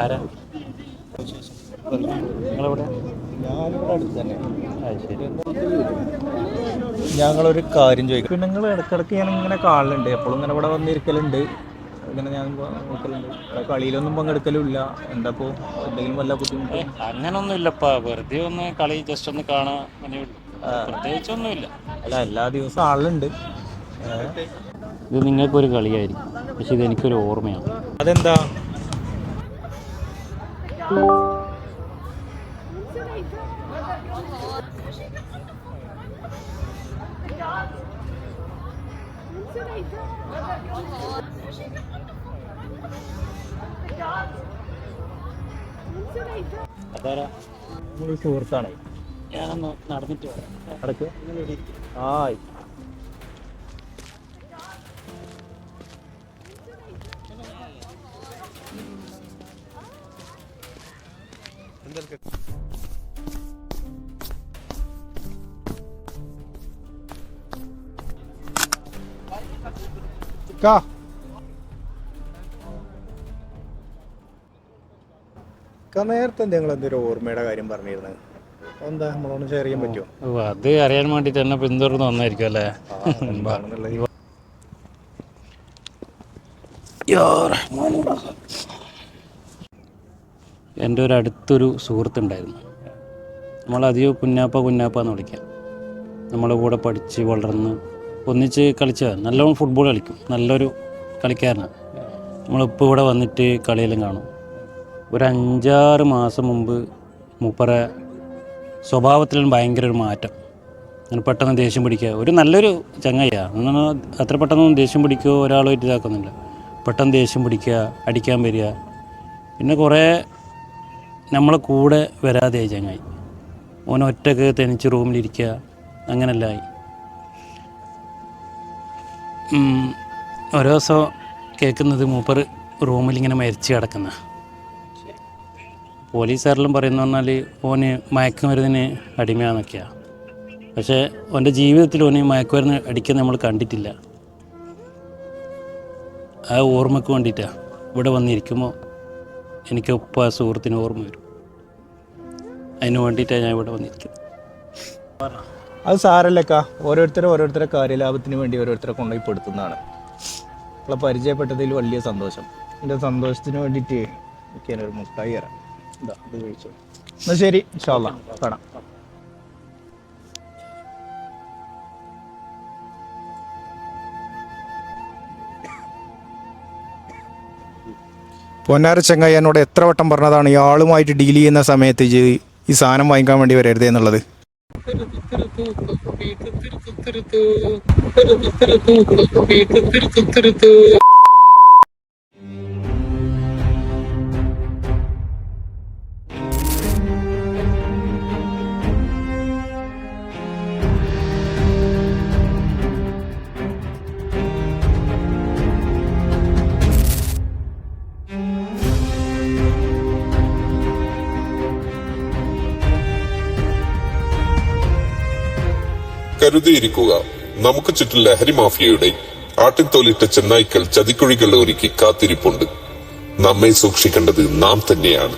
ആരാ നിങ്ങളെവിടെ? ഞാനിവിടെ അടുത്ത് തന്നെ. ശരി. ഞങ്ങളൊരു കാര്യം ചോദിക്കും. പിന്നെ നിങ്ങൾ ഇടയ്ക്കിടയ്ക്ക് ഞാൻ ഇങ്ങനെ കാണലുണ്ട്, എപ്പോഴും ഇങ്ങനെ ഇവിടെ വന്നിരിക്കലുണ്ട്, ഇങ്ങനെ ഞാൻ നോക്കലുണ്ട്. ഇവിടെ കളിയിലൊന്നും പങ്കെടുക്കലുമില്ല. എന്താപ്പോൾ എന്തെങ്കിലും വല്ല ബുദ്ധിമുട്ട്? അങ്ങനൊന്നും ഇല്ലപ്പാ, വെറുതെ ഒന്ന് കളി ജസ്റ്റ് ഒന്ന് കാണാൻ, പ്രത്യേകിച്ചൊന്നുമില്ല. അല്ല, എല്ലാ ദിവസവും ആളുണ്ട്. ഇത് നിങ്ങൾക്കൊരു കളിയായിരിക്കും, പക്ഷെ ഇത് എനിക്കൊരു ഓർമ്മയാണ്. അതെന്താ? അതാരാ? ഒരു സുഹൃത്താണ്. ഞാനൊന്ന് നടന്നിട്ട് വരാം. നടക്ക്. ആ നേരത്തെ എന്തെങ്കിലും ഓർമ്മയുടെ കാര്യം പറഞ്ഞിരുന്നത് എന്താ, നമ്മളൊന്ന് ഷെയർ ചെയ്യാൻ പറ്റുമോ? അത് അറിയാൻ വേണ്ടിട്ട് തന്നെ പിന്തുടർന്ന് വന്നായിരിക്കും അല്ലേ? എൻ്റെ ഒരു അടുത്തൊരു സുഹൃത്തുണ്ടായിരുന്നു. നമ്മളധികം കുഞ്ഞാപ്പ എന്ന് വിളിക്കാം. നമ്മളെ കൂടെ പഠിച്ച് വളർന്ന് ഒന്നിച്ച് കളിച്ചതാണ്. നല്ലോണം ഫുട്ബോൾ കളിക്കും, നല്ലൊരു കളിക്കാരനാണ്. നമ്മളിപ്പോൾ ഇവിടെ വന്നിട്ട് കളിയെല്ലാം കാണും. ഒരു 5-6 മാസം മുമ്പ് മൂപ്പറെ സ്വഭാവത്തിലും ഭയങ്കര ഒരു മാറ്റം. അങ്ങനെ പെട്ടെന്ന് ദേഷ്യം പിടിക്കുക, ഒരു നല്ലൊരു ചങ്ങായിയാണ്, അത്ര പെട്ടെന്നൊന്നും ദേഷ്യം പിടിക്കുകയോ ഒരാളായിട്ട് ഇതാക്കുന്നില്ല. പെട്ടെന്ന് ദേഷ്യം പിടിക്കുക, അടിക്കാൻ വരിക, പിന്നെ കുറേ നമ്മളെ കൂടെ വരാതെയായി ചങ്ങായി. ഓൻ ഒറ്റക്ക് തനിച്ച് റൂമിലിരിക്കുക, അങ്ങനെയല്ലായി. ഓരോ ദിവസം കേൾക്കുന്നത് മൂപ്പർ റൂമിലിങ്ങനെ മരിച്ച് കിടക്കുന്ന. പോലീസുകാരെല്ലാം പറയുന്ന പറഞ്ഞാൽ ഓന് മയക്കുമരുന്നിന് അടിമയാന്നൊക്കെയാണ്. പക്ഷേ ഓൻ്റെ ജീവിതത്തിൽ ഓന് മയക്കുമരുന്ന് അടിക്കാൻ നമ്മൾ കണ്ടിട്ടില്ല. ആ ഓർമ്മയ്ക്ക് വേണ്ടിയിട്ടാണ് ഇവിടെ വന്നിരിക്കുമ്പോൾ എനിക്കൊപ്പം ആ സുഹൃത്തിന് ഓർമ്മ വരും. അതിന് വേണ്ടിയിട്ടാണ് ഞാൻ ഇവിടെ വന്നിരിക്കുന്നത്. അത് സാരല്ലക്ക, ഓരോരുത്തരെ കാര്യലാഭത്തിന് വേണ്ടി ഓരോരുത്തരെ കൊണ്ടുപോയി പെടുത്തുന്നതാണ്. നമ്മളെ പരിചയപ്പെട്ടതിൽ വലിയ സന്തോഷം. എൻ്റെ സന്തോഷത്തിന് വേണ്ടിയിട്ട് എനിക്ക് ഞാനൊരു മുട്ടായി തരാം. എന്താ, അത് കഴിച്ചോ. എന്നാൽ ശരി, ഇൻഷാ അല്ലാ കാണാം. പൊന്നാര ചങ്ങായി എന്നോട് എത്ര വട്ടം പറഞ്ഞതാണ് ഈ ആളുമായിട്ട് ഡീൽ ചെയ്യുന്ന സമയത്ത് ഈ സാധനം വാങ്ങിക്കാൻ വേണ്ടി വരരുത് എന്നുള്ളത്. കരുതിയിരിക്കുക, നമുക്ക് ചുറ്റും ലഹരി മാഫിയയുടെ ആട്ടിൻതോലിട്ട ചെന്നായ്ക്കൾ ചതിക്കുഴികൾ ഒരുക്കി കാത്തിരിപ്പുണ്ട്. നമ്മെ സൂക്ഷിക്കേണ്ടത് നാം തന്നെയാണ്.